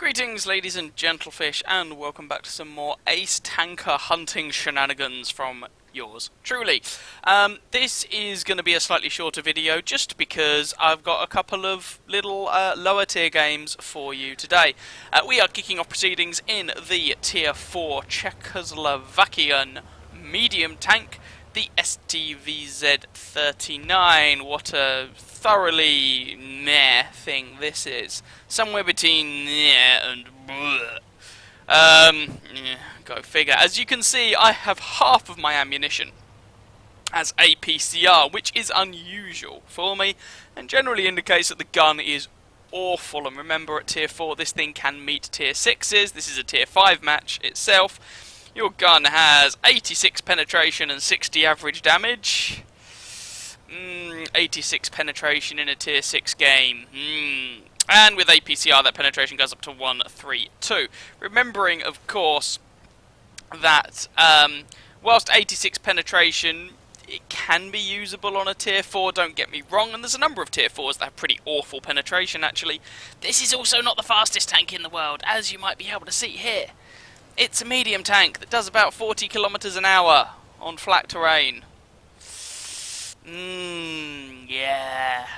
Greetings, ladies and gentlefish, and welcome back to some more Ace Tanker hunting shenanigans from yours truly. This is going to be a slightly shorter video just because I've got a couple of little lower tier games for you today. We are kicking off proceedings in the tier 4 Czechoslovakian medium tank, the STVZ-39. What a thoroughly meh thing this is. Somewhere between meh and bleh. Go figure. As you can see, I have half of my ammunition as APCR, which is unusual for me, and generally indicates that the gun is awful. And remember, at tier 4 this thing can meet tier 6s. This is a tier 5 match itself. Your gun has 86 penetration and 60 average damage. 86 penetration in a tier 6 game. And with APCR that penetration goes up to 132. Remembering, of course, that whilst 86 penetration, it can be usable on a tier 4, don't get me wrong, and there's a number of tier 4s that have pretty awful penetration actually. This is also not the fastest tank in the world, as you might be able to see here. It's a medium tank that does about 40 kilometers an hour on flat terrain. Yeah.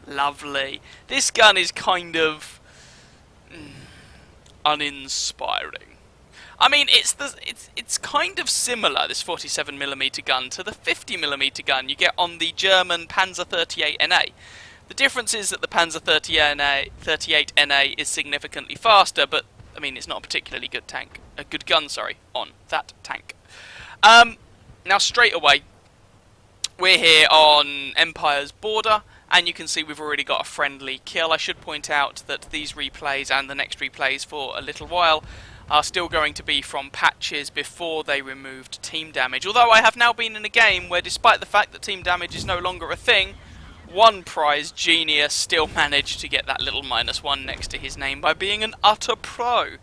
Lovely. This gun is kind of uninspiring. I mean, it's kind of similar, this 47mm gun, to the 50mm gun you get on the German Panzer 38NA. The difference is that the Panzer 38NA is significantly faster, but I mean, it's not a particularly good tank. A good gun, sorry, on that tank. Now, straight away, we're here on Empire's border, and you can see we've already got a friendly kill. I should point out that these replays and the next replays for a little while are still going to be from patches before they removed team damage. Although I have now been in a game where, despite the fact that team damage is no longer a thing, one prize genius still managed to get that little -1 next to his name by being an utter pro.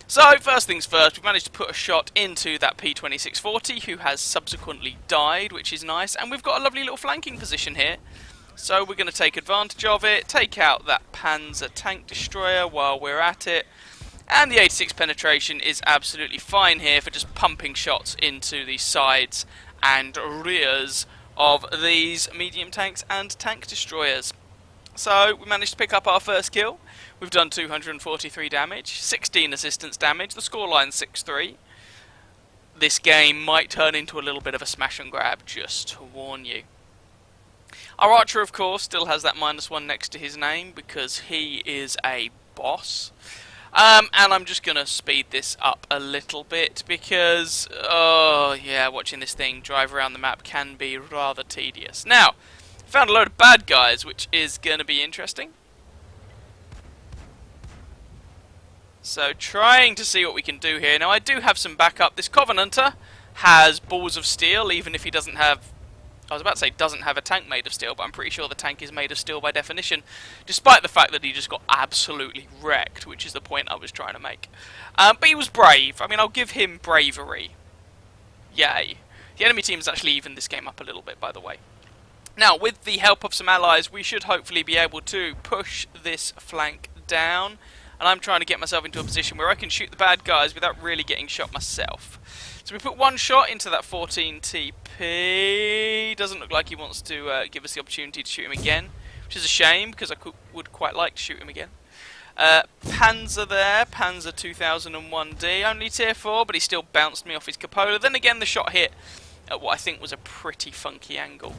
So, first things first, we've managed to put a shot into that P2640, who has subsequently died, which is nice, and we've got a lovely little flanking position here. So we're going to take advantage of it, take out that Panzer tank destroyer while we're at it, and the 86 penetration is absolutely fine here for just pumping shots into the sides and rears of these medium tanks and tank destroyers. So we managed to pick up our first kill. We've done 243 damage, 16 assistance damage, the scoreline's 6-3. This game might turn into a little bit of a smash and grab, just to warn you. Our archer, of course, still has that -1 next to his name because he is a boss. And I'm just going to speed this up a little bit because, oh yeah, watching this thing drive around the map can be rather tedious. Now, found a load of bad guys, which is going to be interesting. So, trying to see what we can do here. Now, I do have some backup. This Covenanter has balls of steel, even if he doesn't have... I was about to say doesn't have a tank made of steel, but I'm pretty sure the tank is made of steel by definition, despite the fact that he just got absolutely wrecked, which is the point I was trying to make. But he was brave. I mean, I'll give him bravery. Yay. The enemy team has actually evened this game up a little bit, by the way. Now, with the help of some allies, we should hopefully be able to push this flank down, and I'm trying to get myself into a position where I can shoot the bad guys without really getting shot myself. So we put one shot into that 14 TP. Doesn't look like he wants to give us the opportunity to shoot him again, which is a shame because I would quite like to shoot him again. Panzer there, Panzer 2001D, only tier 4, but he still bounced me off his cupola. Then again, the shot hit at what I think was a pretty funky angle.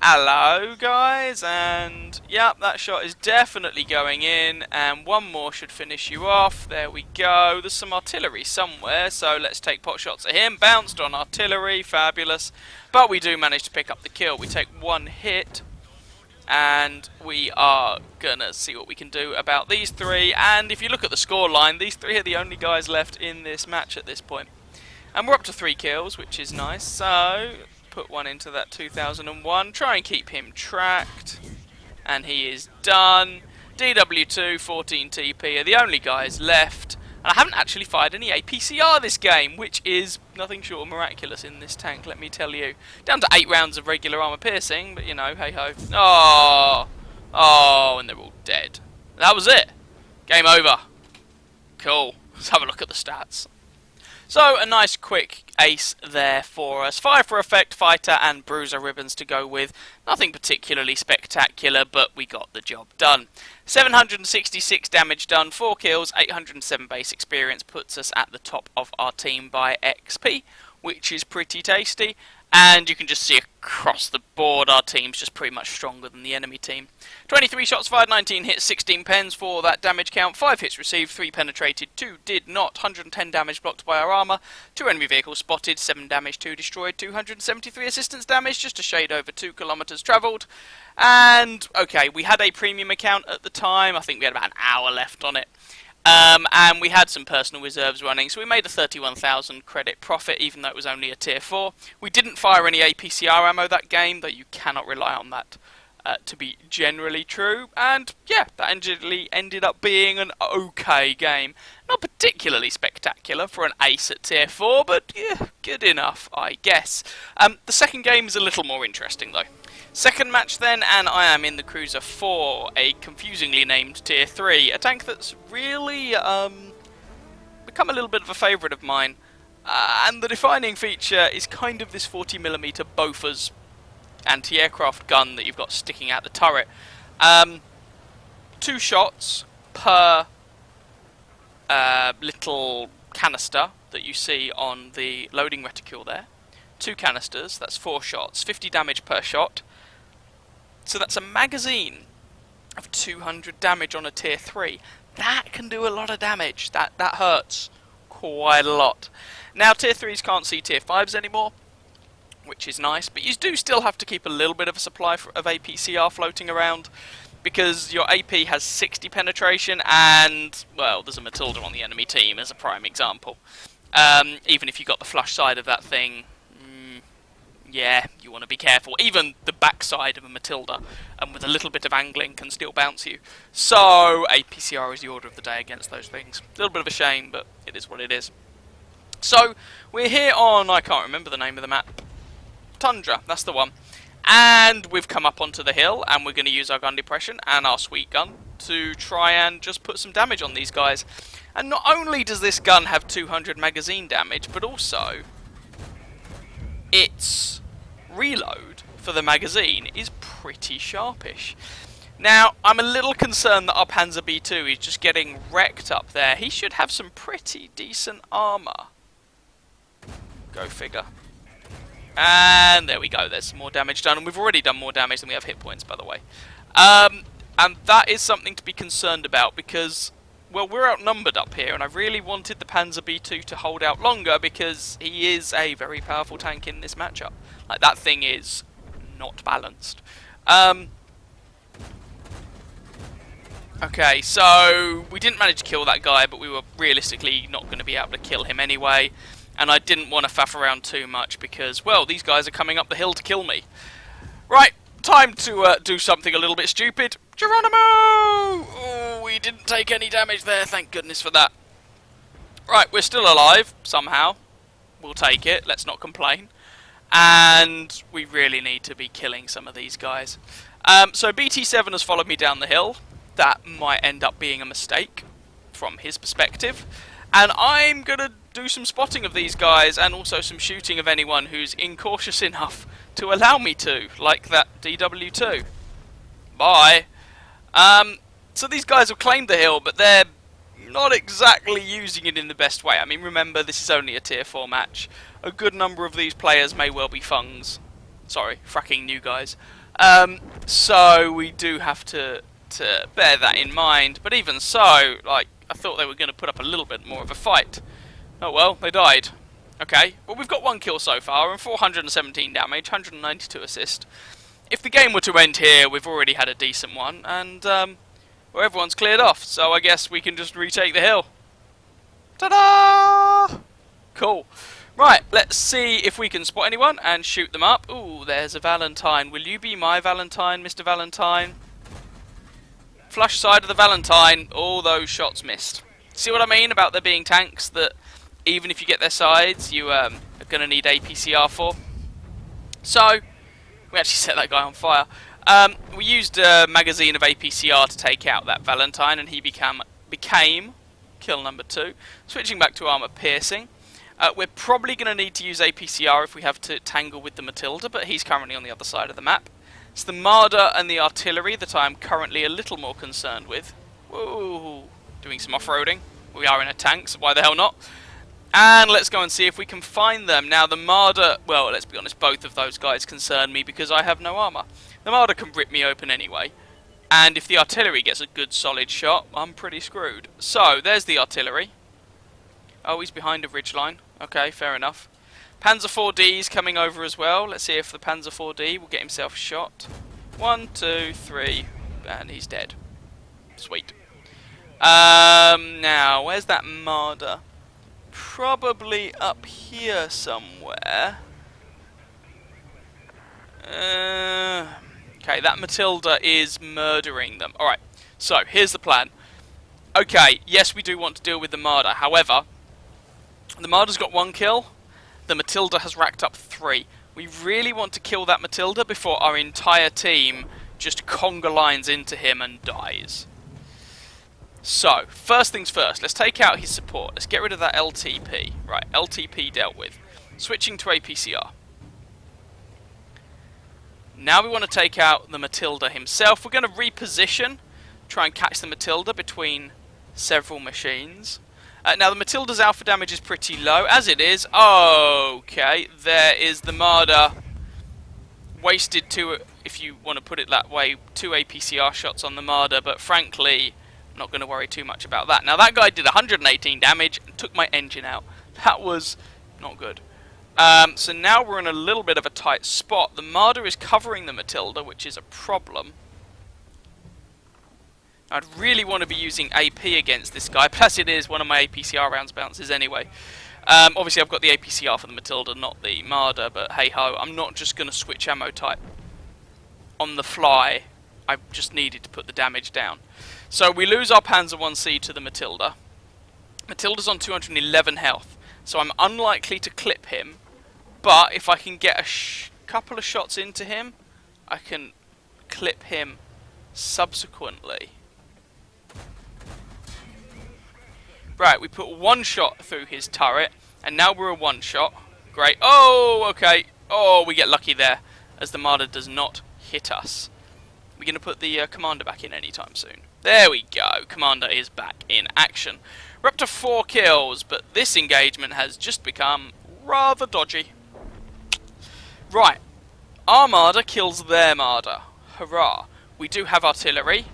Hello, guys, and yeah, that shot is definitely going in, and one more should finish you off. There we go. There's some artillery somewhere, so let's take pot shots at him. Bounced on artillery, fabulous. But we do manage to pick up the kill. We take one hit, and we are gonna see what we can do about these three. And if you look at the score line, these three are the only guys left in this match at this point. And we're up to 3 kills, which is nice. So put one into that 2001, try and keep him tracked, and he is done. DW2, 14 TP are the only guys left, and I haven't actually fired any APCR this game, which is nothing short of miraculous in this tank, let me tell you. Down to 8 rounds of regular armor piercing, but you know, hey ho. Oh, and they're all dead. That was it. Game over. Cool. Let's have a look at the stats. So, a nice quick ace there for us. 5 for effect, fighter and bruiser ribbons to go with. Nothing particularly spectacular, but we got the job done. 766 damage done, 4 kills, 807 base experience puts us at the top of our team by XP, which is pretty tasty. And you can just see across the board our team's just pretty much stronger than the enemy team. 23 shots fired, 19 hits, 16 pens for that damage count. 5 hits received, 3 penetrated, 2 did not. 110 damage blocked by our armour. 2 enemy vehicles spotted, 7 damage, 2 destroyed. 273 assistance damage, just a shade over 2 kilometres travelled. And, okay, we had a premium account at the time. I think we had about an hour left on it. And we had some personal reserves running, so we made a 31,000 credit profit, even though it was only a tier 4. We didn't fire any APCR ammo that game, though you cannot rely on that to be generally true. And yeah, that ended up being an okay game. Not particularly spectacular for an ace at tier 4, but yeah, good enough, I guess. The second game is a little more interesting, though. Second match then, and I am in the Cruiser 4, a confusingly named Tier 3, a tank that's really become a little bit of a favourite of mine. And the defining feature is kind of this 40mm Bofors anti-aircraft gun that you've got sticking out the turret. 2 shots per little canister that you see on the loading reticule there. 2 canisters, that's 4 shots, 50 damage per shot. So that's a magazine of 200 damage on a tier 3. That can do a lot of damage. That hurts quite a lot. Now tier 3s can't see tier 5s anymore, which is nice, but you do still have to keep a little bit of a supply of APCR floating around, because your AP has 60 penetration and, well, there's a Matilda on the enemy team as a prime example. Even if you got the flush side of that thing, yeah, you want to be careful. Even the backside of a Matilda, with a little bit of angling, can still bounce you. So, APCR is the order of the day against those things. A little bit of a shame, but it is what it is. So, we're here on, I can't remember the name of the map. Tundra, that's the one. And we've come up onto the hill, and we're going to use our gun depression and our sweet gun to try and just put some damage on these guys. And not only does this gun have 200 magazine damage, but also its reload for the magazine is pretty sharpish. Now, I'm a little concerned that our Panzer B2 is just getting wrecked up there. He should have some pretty decent armour. Go figure. And there we go, there's some more damage done, and we've already done more damage than we have hit points, by the way. And that is something to be concerned about, because, well, we're outnumbered up here, and I really wanted the Panzer B2 to hold out longer, because he is a very powerful tank in this matchup. Like, that thing is not balanced. Okay, so we didn't manage to kill that guy, but we were realistically not going to be able to kill him anyway. And I didn't want to faff around too much because, well, these guys are coming up the hill to kill me. Right, time to do something a little bit stupid. Geronimo! Oh, we didn't take any damage there, thank goodness for that. Right, we're still alive, somehow. We'll take it, let's not complain. And we really need to be killing some of these guys. So BT7 has followed me down the hill. That might end up being a mistake from his perspective. And I'm going to do some spotting of these guys and also some shooting of anyone who's incautious enough to allow me to, like that DW2. Bye. So these guys have claimed the hill, but they're not exactly using it in the best way. I mean, remember, this is only a tier 4 match. A good number of these players may well be fungs. Sorry, fracking new guys. So we do have to bear that in mind. But even so, like, I thought they were going to put up a little bit more of a fight. Oh well, they died. Okay, well we've got 1 kill so far and 417 damage, 192 assist. If the game were to end here, we've already had a decent one, and well, everyone's cleared off, so I guess we can just retake the hill. Ta-da! Cool. Right, let's see if we can spot anyone and shoot them up. Ooh, there's a Valentine. Will you be my Valentine, Mr. Valentine? Flush side of the Valentine, all those shots missed. See what I mean about there being tanks that even if you get their sides, you are going to need APCR for? So, we actually set that guy on fire. We used a magazine of APCR to take out that Valentine, and he became Kill number 2. Switching back to armor piercing. We're probably going to need to use APCR if we have to tangle with the Matilda, but he's currently on the other side of the map. It's the Marder and the artillery that I'm currently a little more concerned with. Whoa, doing some off-roading. We are in a tank, so why the hell not? And let's go and see if we can find them. Now the Marder, well, let's be honest, both of those guys concern me because I have no armor. The Marder can rip me open anyway. And if the artillery gets a good solid shot, I'm pretty screwed. So, there's the artillery. Oh, he's behind a ridgeline. Okay, fair enough. Panzer 4D's coming over as well. Let's see if the Panzer 4D will get himself shot. 1, 2, 3, and he's dead. Sweet. Now, where's that Marder? Probably up here somewhere. Okay, that Matilda is murdering them. Alright, so here's the plan. Okay, yes, we do want to deal with the Marder. However, the Marder's got 1 kill. The Matilda has racked up 3. We really want to kill that Matilda before our entire team just conga lines into him and dies. So, first things first, let's take out his support. Let's get rid of that LTP. Right, LTP dealt with. Switching to APCR. Now we want to take out the Matilda himself. We're going to reposition, try and catch the Matilda between several machines. Now the Matilda's alpha damage is pretty low, as it is. Okay, there is the Marder. Wasted 2, if you want to put it that way, 2 APCR shots on the Marder, but frankly, I'm not going to worry too much about that. Now that guy did 118 damage and took my engine out. That was not good. So now we're in a little bit of a tight spot. The Marder is covering the Matilda, which is a problem. I'd really want to be using AP against this guy, plus it is one of my APCR rounds bounces anyway. Obviously I've got the APCR for the Matilda, not the Marder, but hey ho, I'm not just going to switch ammo type on the fly. I just needed to put the damage down. So we lose our Panzer 1C to the Matilda. Matilda's on 211 health, so I'm unlikely to clip him, but if I can get a couple of shots into him, I can clip him subsequently. Right, we put 1 shot through his turret, and now we're a 1 shot. Great. Oh, okay. Oh, we get lucky there, as the Marder does not hit us. We're going to put the Commander back in anytime soon. There we go. Commander is back in action. We're up to 4 kills, but this engagement has just become rather dodgy. Right. Our Marder kills their Marder. Hurrah. We do have artillery.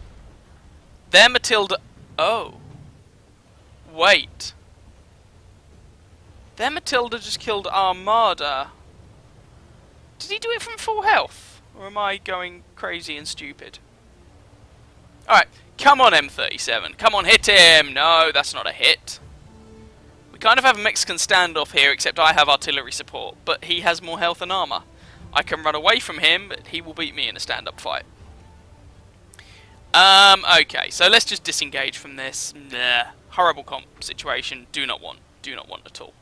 Their Matilda... Oh. Wait. Their Matilda just killed our Marder. Did he do it from full health? Or am I going crazy and stupid? Alright, come on M37. Come on, hit him! No, that's not a hit. We kind of have a Mexican standoff here, except I have artillery support. But he has more health and armor. I can run away from him, but he will beat me in a stand-up fight. Okay, so let's just disengage from this. Nah. Horrible comp situation. Do not want at all.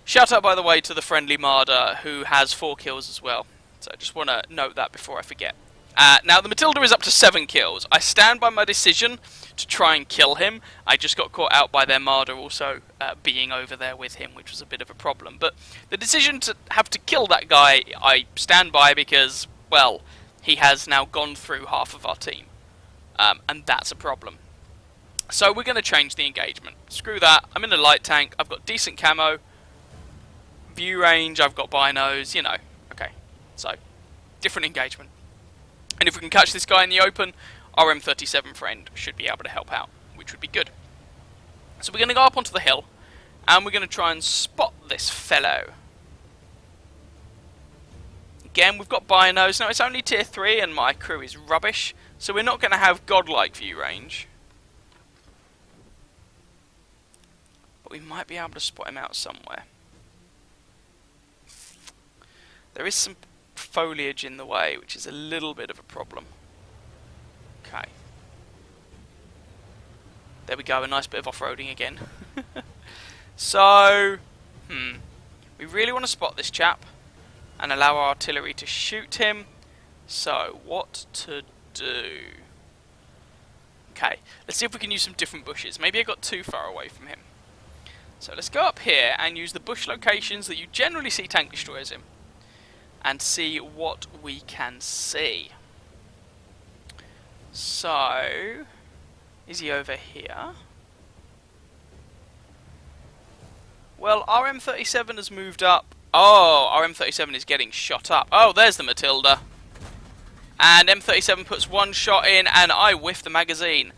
Shout out, by the way, to the friendly Marder, who has 4 kills as well. So I just want to note that before I forget. Now, the Matilda is up to 7 kills. I stand by my decision to try and kill him. I just got caught out by their Marder also being over there with him, which was a bit of a problem. But the decision to have to kill that guy, I stand by because, well, he has now gone through half of our team. And that's a problem. So we're going to change the engagement. Screw that. I'm in a light tank. I've got decent camo. View range. I've got binos. You know. Okay. So, different engagement. And if we can catch this guy in the open, our M37 friend should be able to help out, which would be good. So we're going to go up onto the hill, and we're going to try and spot this fellow. Again, we've got binos. Now, it's only tier 3, and my crew is rubbish, so we're not going to have godlike view range. But we might be able to spot him out somewhere. There is some foliage in the way, which is a little bit of a problem. Okay. There we go, a nice bit of off-roading again. So, we really want to spot this chap and allow our artillery to shoot him. So, what to do? Okay, let's see if we can use some different bushes. Maybe I got too far away from him. So let's go up here and use the bush locations that you generally see tank destroyers in, and see what we can see. So, is he over here? Well, our M37 has moved up. Oh, our M37 is getting shot up. Oh, there's the Matilda. And M37 puts one shot in, and I whiff the magazine.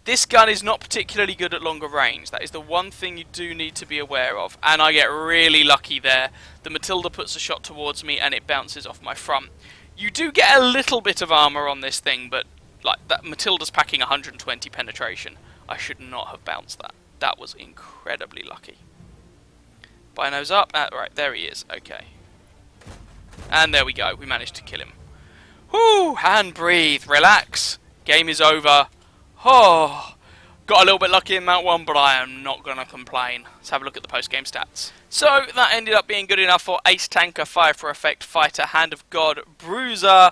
This gun is not particularly good at longer range. That is the one thing you do need to be aware of. And I get really lucky there. The Matilda puts a shot towards me, and it bounces off my front. You do get a little bit of armor on this thing, but like that Matilda's packing 120 penetration. I should not have bounced that. That was incredibly lucky. Binos up. Right, there he is. Okay. And there we go. We managed to kill him. Whoo! And breathe. Relax. Game is over. Oh, got a little bit lucky in that one, but I am not going to complain. Let's have a look at the post-game stats. So, that ended up being good enough for Ace Tanker, Fire for Effect, Fighter, Hand of God, Bruiser,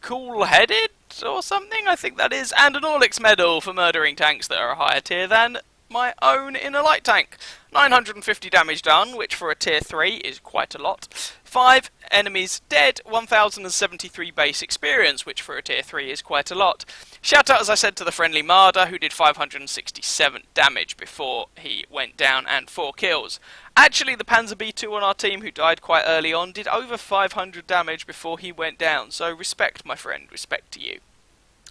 Cool-Headed, or something, I think that is, and an Orlix medal for murdering tanks that are a higher tier than my own in a light tank. 950 damage done, which for a tier 3 is quite a lot. 5 enemies dead, 1073 base experience, which for a tier 3 is quite a lot. Shout out, as I said, to the friendly Marder, who did 567 damage before he went down, and 4 kills. Actually, the Panzer B2 on our team, who died quite early on, did over 500 damage before he went down, so respect, my friend, respect to you.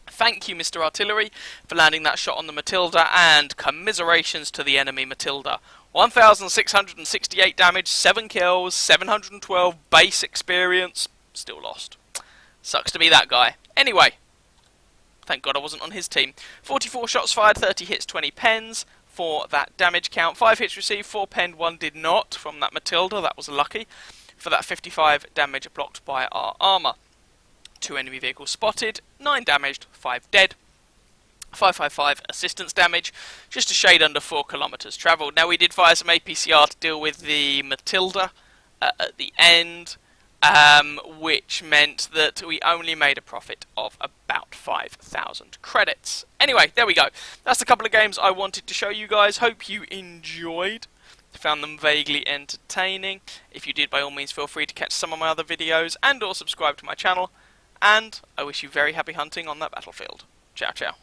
Thank you, Mr. Artillery, for landing that shot on the Matilda, and commiserations to the enemy Matilda. 1,668 damage, 7 kills, 712 base experience, still lost. Sucks to be that guy. Anyway, thank God I wasn't on his team. 44 shots fired, 30 hits, 20 pens for that damage count. 5 hits received, 4 penned, 1 did not from that Matilda, that was lucky. For that 55 damage blocked by our armour. 2 enemy vehicles spotted, 9 damaged, 5 dead. 555 assistance damage, just a shade under 4 kilometres travelled. Now we did fire some APCR to deal with the Matilda at the end, which meant that we only made a profit of about 5,000 credits. Anyway, there we go. That's a couple of games I wanted to show you guys. Hope you enjoyed. Found them vaguely entertaining. If you did, by all means, feel free to catch some of my other videos and or subscribe to my channel. And I wish you very happy hunting on that battlefield. Ciao, ciao.